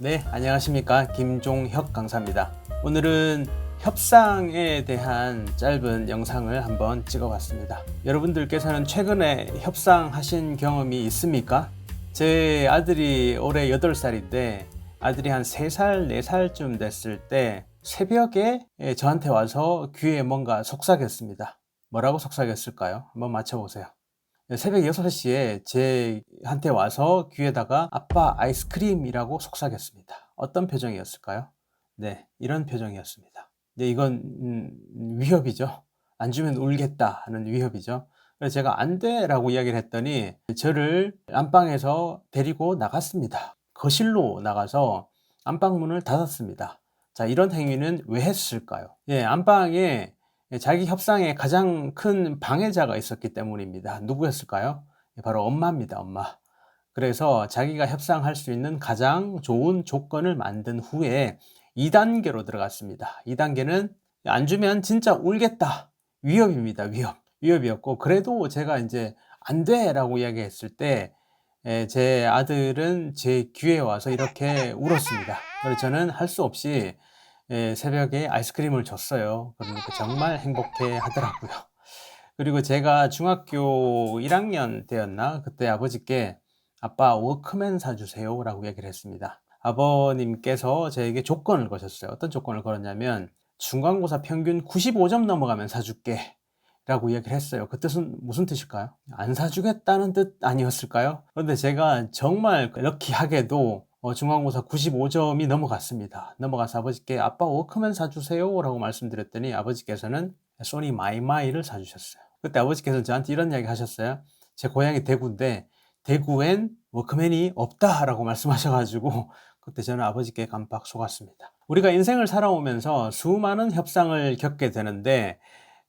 네, 안녕하십니까. 김종혁 강사입니다. 오늘은 협상에 대한 짧은 영상을 한번 찍어봤습니다. 여러분들께서는 최근에 협상하신 경험이 있습니까? 제 아들이 올해 8살인데 아들이 한 3살, 4살쯤 됐을 때 새벽에 저한테 와서 귀에 뭔가 속삭였습니다. 뭐라고 속삭였을까요? 한번 맞춰보세요. 새벽 6시에 제한테 와서 귀에다가 아빠 아이스크림이라고 속삭였습니다. 어떤 표정이었을까요? 네, 이런 표정이었습니다. 네, 이건 위협이죠. 안 주면 울겠다 하는 위협이죠. 그래서 제가 안 돼라고 이야기를 했더니 저를 안방에서 데리고 나갔습니다. 거실로 나가서 안방 문을 닫았습니다. 자, 이런 행위는 왜 했을까요? 예, 안방에 자기 협상에 가장 큰 방해자가 있었기 때문입니다. 누구였을까요? 바로 엄마입니다. 엄마. 그래서 자기가 협상할 수 있는 가장 좋은 조건을 만든 후에 2단계로 들어갔습니다. 2단계는 안 주면 진짜 울겠다. 위협입니다. 위협이었고, 그래도 제가 이제 안 돼! 라고 이야기했을 때, 제 아들은 제 귀에 와서 이렇게 울었습니다. 그래서 저는 할 수 없이 새벽에 아이스크림을 줬어요. 그러니까 정말 행복해 하더라고요. 그리고 제가 중학교 1학년 때였나? 그때 아버지께 아빠 워크맨 사주세요 라고 얘기를 했습니다. 아버님께서 저에게 조건을 거셨어요. 어떤 조건을 걸었냐면 중간고사 평균 95점 넘어가면 사줄게 라고 얘기를 했어요. 그 뜻은 무슨 뜻일까요? 안 사주겠다는 뜻 아니었을까요? 그런데 제가 정말 럭키하게도 중간고사 95점이 넘어갔습니다. 넘어가서 아버지께 아빠 워크맨 사주세요 라고 말씀드렸더니 아버지께서는 소니 마이마이를 사주셨어요. 그때 아버지께서는 저한테 이런 이야기 하셨어요. 제 고향이 대구인데 대구엔 워크맨이 없다 라고 말씀하셔가지고 그때 저는 아버지께 깜빡 속았습니다. 우리가 인생을 살아오면서 수많은 협상을 겪게 되는데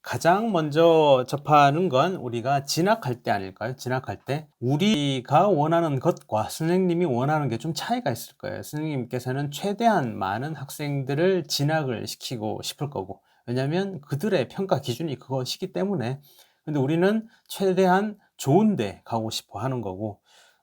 가장 먼저 접하는 건 우리가 진학할 때 아닐까요? 진학할 때 우리가 원하는 것과 선생님이 원하는 게 좀 차이가 있을 거예요. 선생님께서는 최대한 많은 학생들을 진학을 시키고 싶을 거고, 왜냐하면 그들의 평가 기준이 그것이기 때문에. 근데 우리는 최대한 좋은 데 가고 싶어 하는 거고,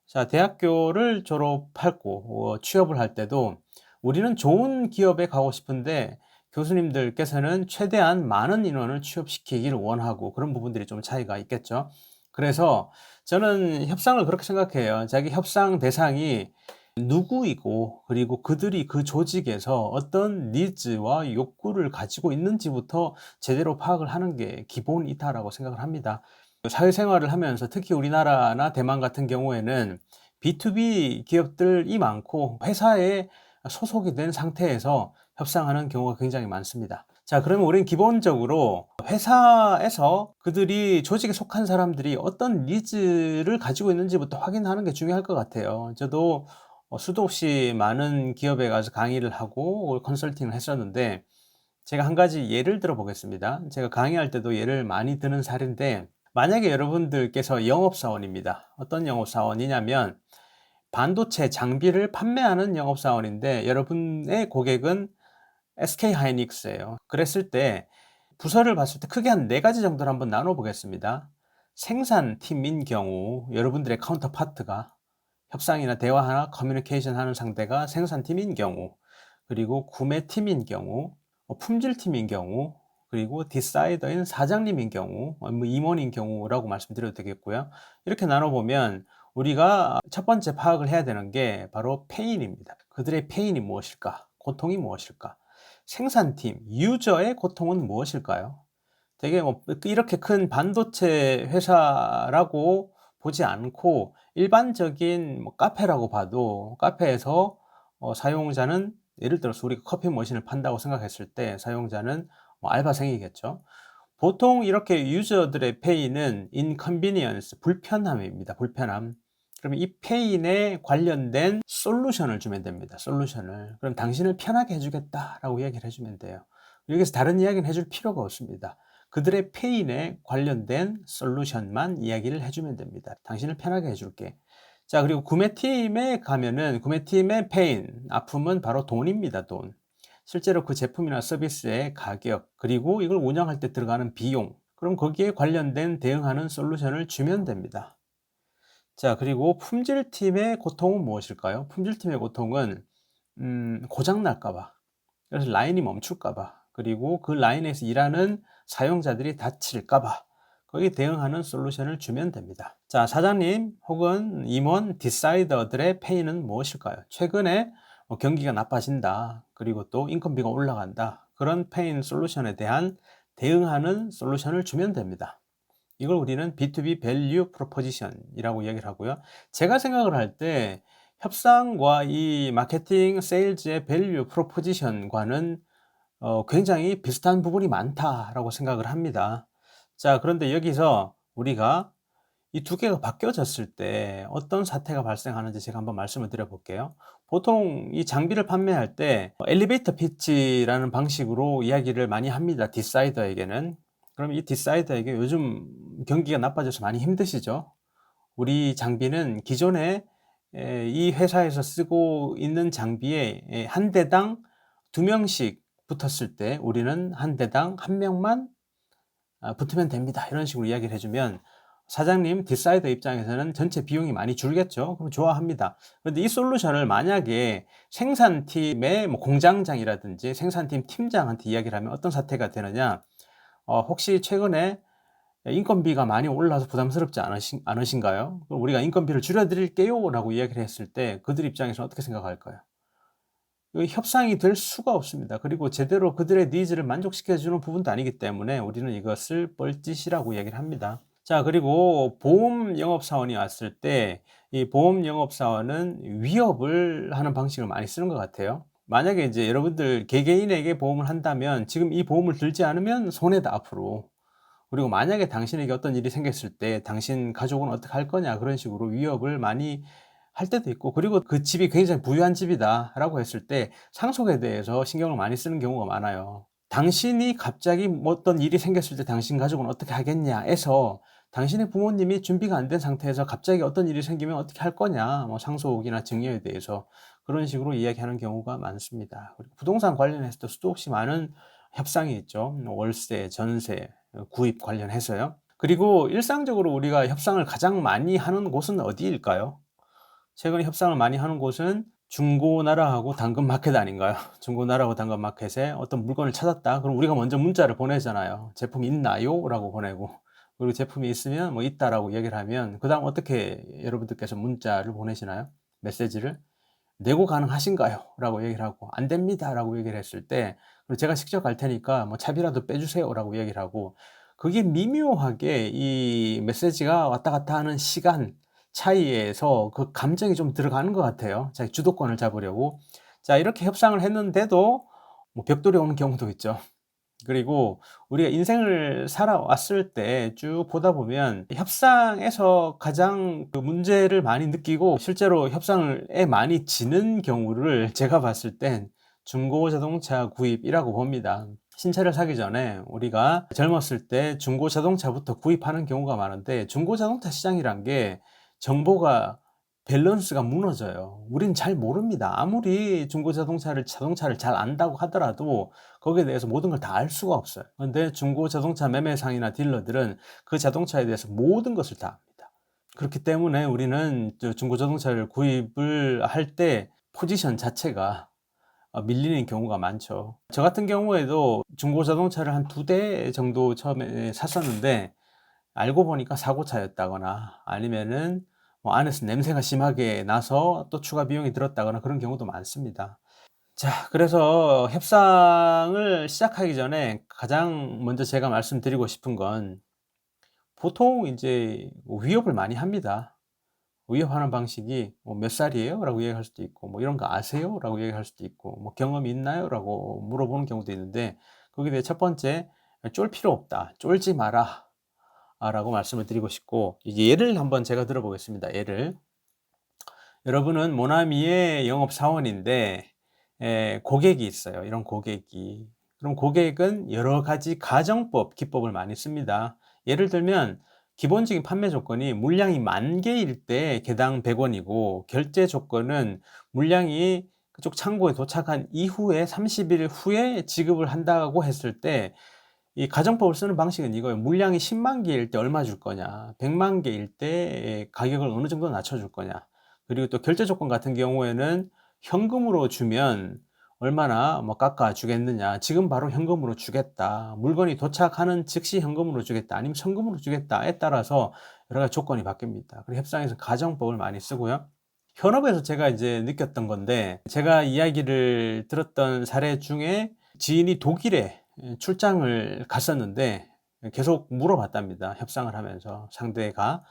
자, 대학교를 졸업하고 취업을 할 때도 우리는 좋은 기업에 가고 싶은데 교수님들께서는 최대한 많은 인원을 취업시키기를 원하고, 그런 부분들이 좀 차이가 있겠죠. 그래서 저는 협상을 그렇게 생각해요. 자기 협상 대상이 누구이고, 그리고 그들이 그 조직에서 어떤 니즈와 욕구를 가지고 있는지부터 제대로 파악을 하는 게 기본이다라고 생각을 합니다. 사회생활을 하면서 특히 우리나라나 대만 같은 경우에는 B2B 기업들이 많고 회사에 소속이 된 상태에서 협상하는 경우가 굉장히 많습니다. 자, 그러면 우리는 기본적으로 회사에서 그들이 조직에 속한 사람들이 어떤 니즈를 가지고 있는지부터 확인하는 게 중요할 것 같아요. 저도 수도 없이 많은 기업에 가서 강의를 하고 컨설팅을 했었는데 제가 한 가지 예를 들어 보겠습니다. 제가 강의할 때도 예를 많이 드는 사례인데, 만약에 여러분들께서 영업사원입니다. 어떤 영업사원이냐면 반도체 장비를 판매하는 영업사원인데 여러분의 고객은 SK하이닉스예요. 그랬을 때 부서를 봤을 때 크게 한 4가지 정도를 한번 나눠 보겠습니다. 생산팀인 경우 여러분들의 카운터파트가 협상이나 대화나 커뮤니케이션 하는 상대가 생산팀인 경우, 그리고 구매팀인 경우, 품질팀인 경우, 그리고 디사이더인 사장님인 경우, 뭐 임원인 경우라고 말씀드려도 되겠고요. 이렇게 나눠보면 우리가 첫 번째 파악을 해야 되는 게 바로 페인입니다. 그들의 페인이 무엇일까? 고통이 무엇일까? 생산팀, 유저의 고통은 무엇일까요? 되게 뭐 이렇게 큰 반도체 회사라고 보지 않고 일반적인 뭐 카페라고 봐도 카페에서 사용자는 예를 들어서 우리가 커피 머신을 판다고 생각했을 때 사용자는 뭐 알바생이겠죠. 보통 이렇게 유저들의 페인은 inconvenience, 불편함입니다. 불편함. 그러면 이 페인에 관련된 솔루션을 주면 됩니다. 솔루션을. 그럼 당신을 편하게 해주겠다라고 이야기를 해주면 돼요. 여기서 다른 이야기는 해줄 필요가 없습니다. 그들의 페인에 관련된 솔루션만 이야기를 해주면 됩니다. 당신을 편하게 해줄게. 자, 그리고 구매팀에 가면은 구매팀의 페인, 아픔은 바로 돈입니다. 돈. 실제로 그 제품이나 서비스의 가격, 그리고 이걸 운영할 때 들어가는 비용, 그럼 거기에 관련된 대응하는 솔루션을 주면 됩니다. 자, 그리고 품질팀의 고통은 무엇일까요? 품질팀의 고통은 고장 날까 봐, 그래서 라인이 멈출까 봐, 그리고 그 라인에서 일하는 사용자들이 다칠까 봐 거기에 대응하는 솔루션을 주면 됩니다. 자, 사장님 혹은 임원 디사이더들의 페이는 무엇일까요? 최근에 경기가 나빠진다, 그리고 또 인건비가 올라간다, 그런 페인 솔루션에 대한 대응하는 솔루션을 주면 됩니다. 이걸 우리는 B2B 밸류 프로포지션이라고 이야기를 하고요. 제가 생각을 할 때 협상과 이 마케팅 세일즈의 밸류 프로포지션과는 굉장히 비슷한 부분이 많다라고 생각을 합니다. 자, 그런데 여기서 우리가 이 두 개가 바뀌어졌을 때 어떤 사태가 발생하는지 제가 한번 말씀을 드려 볼게요. 보통 이 장비를 판매할 때 엘리베이터 피치라는 방식으로 이야기를 많이 합니다, 디사이더에게는. 그럼 이 디사이더에게 요즘 경기가 나빠져서 많이 힘드시죠? 우리 장비는 기존에 이 회사에서 쓰고 있는 장비에 한 대당 2명씩 붙었을 때 우리는 한 대당 1명만 붙으면 됩니다, 이런 식으로 이야기를 해주면 사장님 디사이더 입장에서는 전체 비용이 많이 줄겠죠. 그럼 좋아합니다. 그런데 이 솔루션을 만약에 생산팀의 공장장이라든지 생산팀 팀장한테 이야기를 하면 어떤 사태가 되느냐, 혹시 최근에 인건비가 많이 올라서 부담스럽지 않으신가요? 그럼 우리가 인건비를 줄여드릴게요 라고 이야기를 했을 때 그들 입장에서는 어떻게 생각할까요? 협상이 될 수가 없습니다. 그리고 제대로 그들의 니즈를 만족시켜주는 부분도 아니기 때문에 우리는 이것을 뻘짓이라고 얘기를 합니다. 자, 그리고 보험 영업사원이 왔을 때 이 보험 영업사원은 위협을 하는 방식을 많이 쓰는 것 같아요. 만약에 이제 여러분들 개개인에게 보험을 한다면 지금 이 보험을 들지 않으면 손해다 앞으로. 그리고 만약에 당신에게 어떤 일이 생겼을 때 당신 가족은 어떻게 할 거냐, 그런 식으로 위협을 많이 할 때도 있고, 그리고 그 집이 굉장히 부유한 집이다 라고 했을 때 상속에 대해서 신경을 많이 쓰는 경우가 많아요. 당신이 갑자기 어떤 일이 생겼을 때 당신 가족은 어떻게 하겠냐 해서 당신의 부모님이 준비가 안 된 상태에서 갑자기 어떤 일이 생기면 어떻게 할 거냐, 상속이나 증여에 대해서 그런 식으로 이야기하는 경우가 많습니다. 그리고 부동산 관련해서도 수도 없이 많은 협상이 있죠. 월세, 전세, 구입 관련해서요. 그리고 일상적으로 우리가 협상을 가장 많이 하는 곳은 어디일까요? 최근에 협상을 많이 하는 곳은 중고나라하고 당근마켓 아닌가요? 중고나라하고 당근마켓에 어떤 물건을 찾았다. 그럼 우리가 먼저 문자를 보내잖아요. 제품 있나요? 라고 보내고, 그리고 제품이 있으면 있다라고 얘기를 하면 그 다음 어떻게 여러분들께서 문자를 보내시나요? 메시지를 내고 가능하신가요? 라고 얘기를 하고, 안 됩니다 라고 얘기를 했을 때 제가 직접 갈 테니까 차비라도 빼주세요 라고 얘기를 하고, 그게 미묘하게 이 메시지가 왔다 갔다 하는 시간 차이에서 그 감정이 좀 들어가는 것 같아요. 자기 주도권을 잡으려고. 자, 이렇게 협상을 했는데도 벽돌이 오는 경우도 있죠. 그리고 우리가 인생을 살아왔을 때 쭉 보다 보면 협상에서 가장 그 문제를 많이 느끼고 실제로 협상에 많이 지는 경우를 제가 봤을 땐 중고 자동차 구입이라고 봅니다. 신차를 사기 전에 우리가 젊었을 때 중고 자동차부터 구입하는 경우가 많은데, 중고 자동차 시장이란 게 정보가 밸런스가 무너져요. 우린 잘 모릅니다. 아무리 중고 자동차를 잘 안다고 하더라도 거기에 대해서 모든 걸 다 알 수가 없어요. 그런데 중고 자동차 매매상이나 딜러들은 그 자동차에 대해서 모든 것을 다 압니다. 그렇기 때문에 우리는 중고 자동차를 구입을 할 때 포지션 자체가 밀리는 경우가 많죠. 저 같은 경우에도 중고 자동차를 한 2대 정도 처음에 샀었는데 알고 보니까 사고차였다거나 아니면은 안에서 냄새가 심하게 나서 또 추가 비용이 들었다거나 그런 경우도 많습니다. 자, 그래서 협상을 시작하기 전에 가장 먼저 제가 말씀드리고 싶은 건, 보통 이제 위협을 많이 합니다. 위협하는 방식이 몇 살이에요? 라고 얘기할 수도 있고, 이런 거 아세요? 라고 얘기할 수도 있고, 경험이 있나요? 라고 물어보는 경우도 있는데, 거기에 대해 첫 번째, 쫄 필요 없다, 쫄지 마라 라고 말씀을 드리고 싶고, 이제 예를 한번 제가 들어보겠습니다. 예를, 여러분은 모나미의 영업사원인데 고객이 있어요. 이런 고객이. 그럼 고객은 여러 가지 가정법, 기법을 많이 씁니다. 예를 들면 기본적인 판매 조건이 물량이 10,000개일 때 개당 100원이고, 결제 조건은 물량이 그쪽 창고에 도착한 이후에 30일 후에 지급을 한다고 했을 때, 이 가정법을 쓰는 방식은 이거예요. 물량이 10만 개일 때 얼마 줄 거냐, 100만 개일 때 가격을 어느 정도 낮춰줄 거냐, 그리고 또 결제 조건 같은 경우에는 현금으로 주면 얼마나 뭐 깎아 주겠느냐. 지금 바로 현금으로 주겠다. 물건이 도착하는 즉시 현금으로 주겠다. 아니면 현금으로 주겠다에 따라서 여러 가지 조건이 바뀝니다. 그리고 협상에서 가정법을 많이 쓰고요. 현업에서 제가 이제 느꼈던 건데, 제가 이야기를 들었던 사례 중에 지인이 독일에 출장을 갔었는데 계속 물어봤답니다. 협상을 하면서 상대가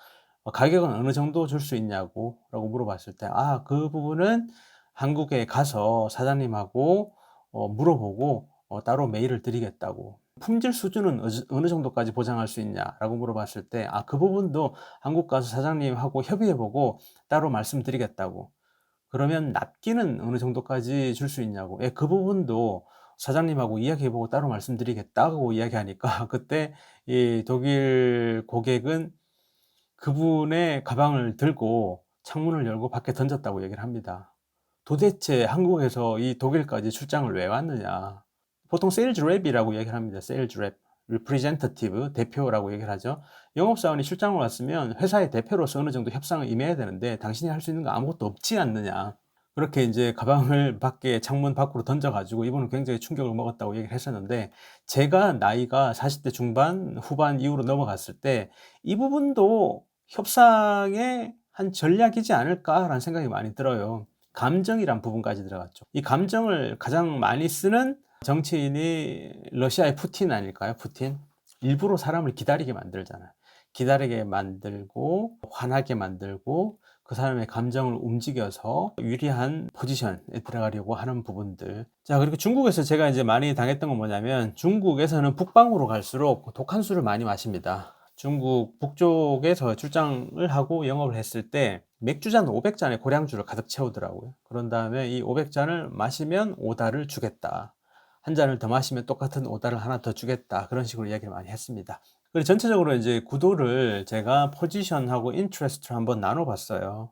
가격은 어느 정도 줄 수 있냐고 라고 물어봤을 때, 그 부분은 한국에 가서 사장님하고 물어보고 따로 메일을 드리겠다고. 품질 수준은 어느 정도까지 보장할 수 있냐라고 물어봤을 때, 그 부분도 한국 가서 사장님하고 협의해보고 따로 말씀드리겠다고. 그러면 납기는 어느 정도까지 줄 수 있냐고. 예, 그 부분도 사장님하고 이야기해보고 따로 말씀드리겠다고 이야기하니까 그때 이 독일 고객은 그분의 가방을 들고 창문을 열고 밖에 던졌다고 얘기를 합니다. 도대체 한국에서 이 독일까지 출장을 왜 왔느냐. 보통 세일즈 랩이라고 얘기를 합니다. 세일즈 랩, 리프레젠터티브, 대표라고 얘기를 하죠. 영업사원이 출장을 왔으면 회사의 대표로서 어느 정도 협상을 임해야 되는데 당신이 할 수 있는 거 아무것도 없지 않느냐. 그렇게 이제 가방을 밖에 창문 밖으로 던져가지고 이분은 굉장히 충격을 먹었다고 얘기를 했었는데, 제가 나이가 40대 중반, 후반 이후로 넘어갔을 때 이 부분도 협상의 한 전략이지 않을까라는 생각이 많이 들어요. 감정이란 부분까지 들어갔죠. 이 감정을 가장 많이 쓰는 정치인이 러시아의 푸틴 아닐까요? 푸틴. 일부러 사람을 기다리게 만들잖아요. 기다리게 만들고 화나게 만들고 그 사람의 감정을 움직여서 유리한 포지션에 들어가려고 하는 부분들. 자, 그리고 중국에서 제가 이제 많이 당했던 건 뭐냐면, 중국에서는 북방으로 갈수록 독한 술을 많이 마십니다. 중국 북쪽에서 출장을 하고 영업을 했을 때 맥주잔 500잔에 고량주를 가득 채우더라고요. 그런 다음에 이 500잔을 마시면 5달을 주겠다. 한 잔을 더 마시면 똑같은 5달을 하나 더 주겠다. 그런 식으로 이야기를 많이 했습니다. 그리고 전체적으로 이제 구도를 제가 포지션하고 인트레스트를 한번 나눠봤어요.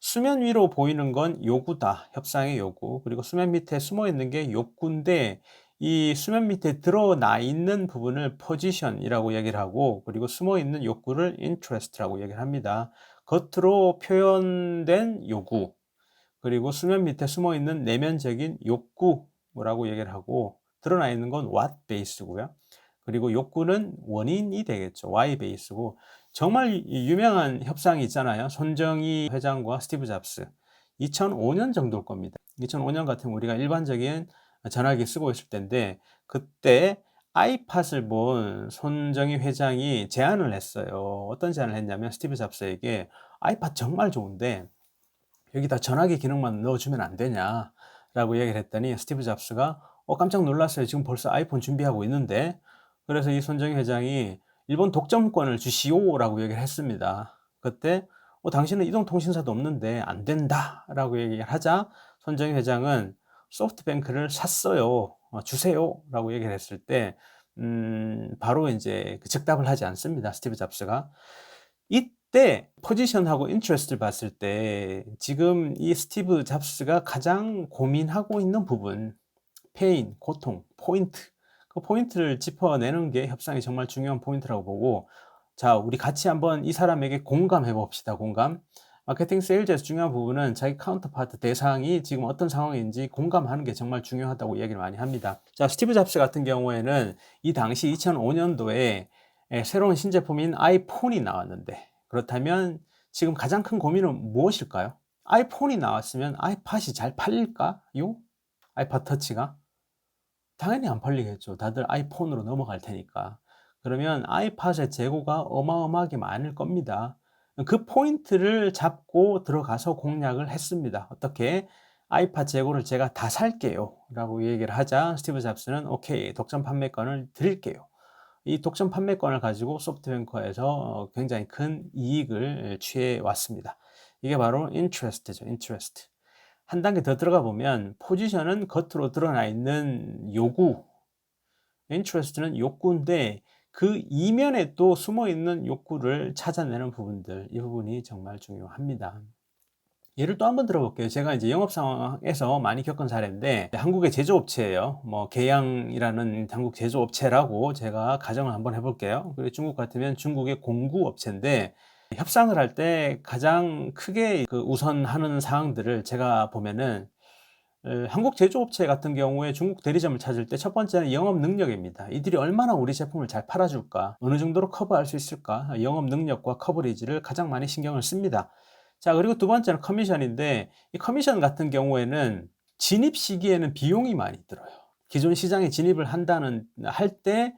수면 위로 보이는 건 요구다. 협상의 요구. 그리고 수면 밑에 숨어 있는 게 욕구인데, 이 수면 밑에 드러나 있는 부분을 포지션이라고 얘기를 하고, 그리고 숨어 있는 욕구를 인트레스트라고 얘기를 합니다. 겉으로 표현된 요구, 그리고 수면 밑에 숨어 있는 내면적인 욕구라고 얘기를 하고, 드러나 있는 건 what base고요. 그리고 욕구는 원인이 되겠죠. why base고, 정말 유명한 협상이 있잖아요. 손정희 회장과 스티브 잡스. 2005년 정도일 겁니다. 2005년 같으면 우리가 일반적인 전화기 쓰고 있을 때인데, 그때 아이팟을 본 손정희 회장이 제안을 했어요. 어떤 제안을 했냐면, 스티브 잡스에게 아이팟 정말 좋은데 여기다 전화기 기능만 넣어주면 안 되냐 라고 얘기를 했더니, 스티브 잡스가 깜짝 놀랐어요. 지금 벌써 아이폰 준비하고 있는데. 그래서 이 손정희 회장이 일본 독점권을 주시오 라고 얘기를 했습니다. 그때 당신은 이동통신사도 없는데 안 된다 라고 얘기를 하자, 손정희 회장은 소프트뱅크를 샀어요. 주세요 라고 얘기를 했을 때 바로 이제 즉답을 하지 않습니다. 스티브 잡스가. 이때 포지션하고 인트레스트를 봤을 때 지금 이 스티브 잡스가 가장 고민하고 있는 부분, 페인, 고통, 포인트, 그 포인트를 짚어내는 게 협상이 정말 중요한 포인트라고 보고, 자, 우리 같이 한번 이 사람에게 공감해 봅시다. 공감. 마케팅 세일즈에서 중요한 부분은 자기 카운터파트 대상이 지금 어떤 상황인지 공감하는 게 정말 중요하다고 이야기를 많이 합니다. 자, 스티브 잡스 같은 경우에는 이 당시 2005년도에 새로운 신제품인 아이폰이 나왔는데, 그렇다면 지금 가장 큰 고민은 무엇일까요? 아이폰이 나왔으면 아이팟이 잘 팔릴까요? 아이팟 터치가? 당연히 안 팔리겠죠. 다들 아이폰으로 넘어갈 테니까. 그러면 아이팟의 재고가 어마어마하게 많을 겁니다. 그 포인트를 잡고 들어가서 공략을 했습니다. 어떻게? 아이팟 재고를 제가 다 살게요 라고 얘기를 하자, 스티브 잡스는 오케이, 독점 판매권을 드릴게요. 이 독점 판매권을 가지고 소프트뱅크에서 굉장히 큰 이익을 취해 왔습니다. 이게 바로 인트레스트죠. 인트레스트. 한 단계 더 들어가 보면, 포지션은 겉으로 드러나 있는 요구, 인트레스트는 욕구인데 그 이면에 또 숨어 있는 욕구를 찾아내는 부분들, 이 부분이 정말 중요합니다. 예를 또 한번 들어볼게요. 제가 이제 영업 상황에서 많이 겪은 사례인데, 한국의 제조업체예요. 계양이라는 한국 제조업체라고 제가 가정을 한번 해볼게요. 그리고 중국 같으면 중국의 공구업체인데, 협상을 할 때 가장 크게 우선하는 사항들을 제가 보면은, 한국 제조업체 같은 경우에 중국 대리점을 찾을 때 첫 번째는 영업 능력입니다. 이들이 얼마나 우리 제품을 잘 팔아줄까, 어느 정도로 커버할 수 있을까, 영업 능력과 커버리지를 가장 많이 신경을 씁니다. 자, 그리고 두 번째는 커미션인데, 이 커미션 같은 경우에는 진입 시기에는 비용이 많이 들어요. 기존 시장에 진입을 할 때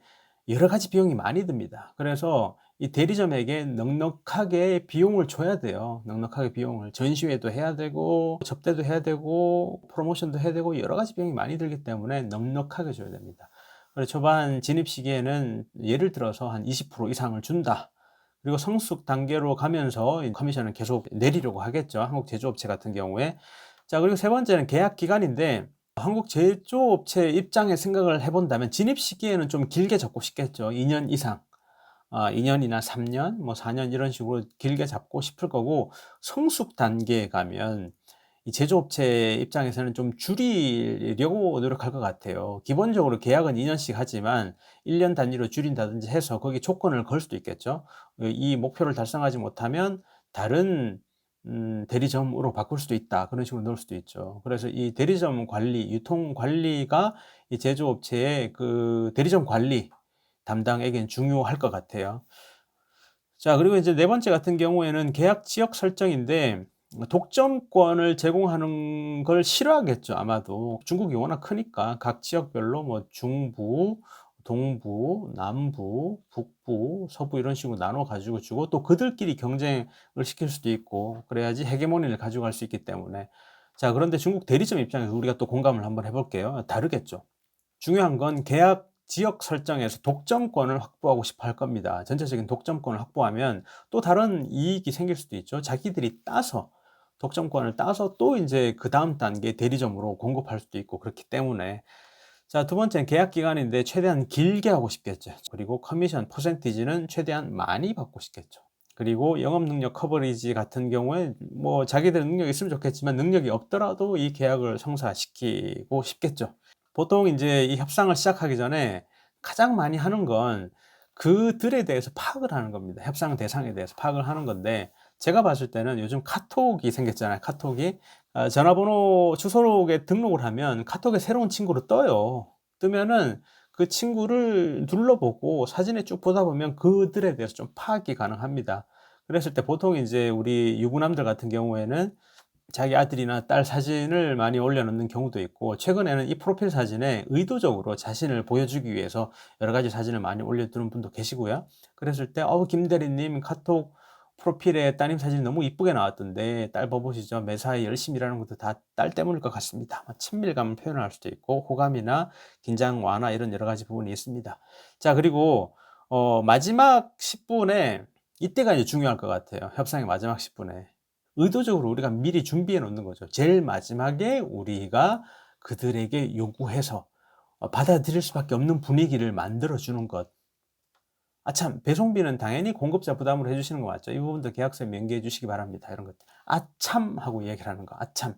여러 가지 비용이 많이 듭니다. 그래서 이 대리점에게 넉넉하게 비용을 줘야 돼요. 넉넉하게 비용을. 전시회도 해야 되고, 접대도 해야 되고, 프로모션도 해야 되고, 여러 가지 비용이 많이 들기 때문에 넉넉하게 줘야 됩니다. 그래서 초반 진입 시기에는 예를 들어서 한 20% 이상을 준다. 그리고 성숙 단계로 가면서 커미션을 계속 내리려고 하겠죠. 한국 제조업체 같은 경우에. 자, 그리고 세 번째는 계약 기간인데, 한국 제조업체 입장에 생각을 해본다면 진입 시기에는 좀 길게 잡고 싶겠죠. 2년 이상. 2년이나 3년, 뭐 4년 이런 식으로 길게 잡고 싶을 거고, 성숙 단계에 가면 이 제조업체 입장에서는 좀 줄이려고 노력할 것 같아요. 기본적으로 계약은 2년씩 하지만 1년 단위로 줄인다든지 해서 거기 조건을 걸 수도 있겠죠. 이 목표를 달성하지 못하면 다른 대리점으로 바꿀 수도 있다. 그런 식으로 넣을 수도 있죠. 그래서 이 대리점 관리, 유통 관리가 이 제조업체의 그 대리점 관리 담당에겐 중요할 것 같아요. 자, 그리고 이제 네 번째 같은 경우에는 계약 지역 설정인데, 독점권을 제공하는 걸 싫어하겠죠, 아마도. 중국이 워낙 크니까 각 지역별로 뭐 중부, 동부, 남부, 북부, 서부 이런 식으로 나눠 가지고 주고, 또 그들끼리 경쟁을 시킬 수도 있고, 그래야지 헤게모니를 가져갈 수 있기 때문에. 자, 그런데 중국 대리점 입장에서 우리가 또 공감을 한번 해볼게요. 다르겠죠. 중요한 건 계약 지역 설정에서 독점권을 확보하고 싶어 할 겁니다. 전체적인 독점권을 확보하면 또 다른 이익이 생길 수도 있죠. 자기들이 독점권을 따서 또 이제 그 다음 단계 대리점으로 공급할 수도 있고, 그렇기 때문에. 자, 두 번째는 계약 기간인데 최대한 길게 하고 싶겠죠. 그리고 커미션 퍼센티지는 최대한 많이 받고 싶겠죠. 그리고 영업 능력 커버리지 같은 경우에 뭐 자기들 능력이 있으면 좋겠지만 능력이 없더라도 이 계약을 성사시키고 싶겠죠. 보통 이제 이 협상을 시작하기 전에 가장 많이 하는 건 그들에 대해서 파악을 하는 겁니다. 협상 대상에 대해서 파악을 하는 건데, 제가 봤을 때는 요즘 카톡이 생겼잖아요. 카톡이 전화번호 주소록에 등록을 하면 카톡에 새로운 친구로 떠요. 뜨면은 그 친구를 눌러보고 사진에 쭉 보다 보면 그들에 대해서 좀 파악이 가능합니다. 그랬을 때 보통 이제 우리 유부남들 같은 경우에는 자기 아들이나 딸 사진을 많이 올려놓는 경우도 있고, 최근에는 이 프로필 사진에 의도적으로 자신을 보여주기 위해서 여러 가지 사진을 많이 올려두는 분도 계시고요. 그랬을 때 김 대리님 카톡 프로필에 따님 사진이 너무 이쁘게 나왔던데 딸 봐보시죠. 매사에 열심히 일하는 것도 다 딸 때문일 것 같습니다. 친밀감을 표현할 수도 있고, 호감이나 긴장 완화 이런 여러 가지 부분이 있습니다. 자, 그리고 마지막 10분에 이때가 이제 중요할 것 같아요. 협상의 마지막 10분에 의도적으로 우리가 미리 준비해 놓는 거죠. 제일 마지막에 우리가 그들에게 요구해서 받아들일 수밖에 없는 분위기를 만들어 주는 것. 아참, 배송비는 당연히 공급자 부담으로 해주시는 거 맞죠? 이 부분도 계약서에 명기해 주시기 바랍니다. 이런 것들. 아참 하고 얘기를 하는 거. 아참.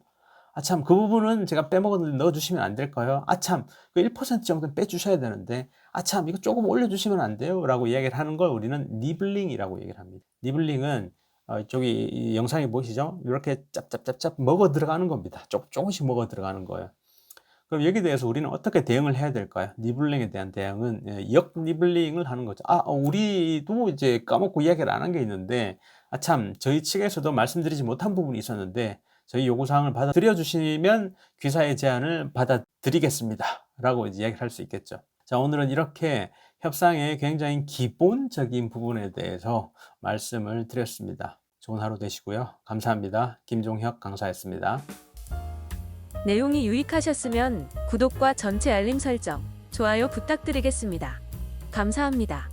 아참, 그 부분은 제가 빼먹었는데 넣어주시면 안 될까요? 아참, 그 1% 정도는 빼주셔야 되는데, 아참, 이거 조금 올려주시면 안 돼요? 라고 이야기를 하는 걸 우리는 니블링이라고 얘기를 합니다. 니블링은 저기 이 영상에 보이시죠? 이렇게 짭짭짭짭 먹어 들어가는 겁니다. 조금씩 먹어 들어가는 거예요. 그럼 여기에 대해서 우리는 어떻게 대응을 해야 될까요? 니블링에 대한 대응은 역 니블링을 하는 거죠. 우리도 이제 까먹고 이야기를 안 한 게 있는데, 참, 저희 측에서도 말씀드리지 못한 부분이 있었는데, 저희 요구사항을 받아들여 주시면 귀사의 제안을 받아드리겠습니다. 라고 이제 이야기를 할 수 있겠죠. 자, 오늘은 이렇게 협상의 굉장히 기본적인 부분에 대해서 말씀을 드렸습니다. 좋은 하루 되시고요. 감사합니다. 김종혁 강사였습니다. 내용이 유익하셨으면 구독과 전체 알림 설정, 좋아요 부탁드리겠습니다. 감사합니다.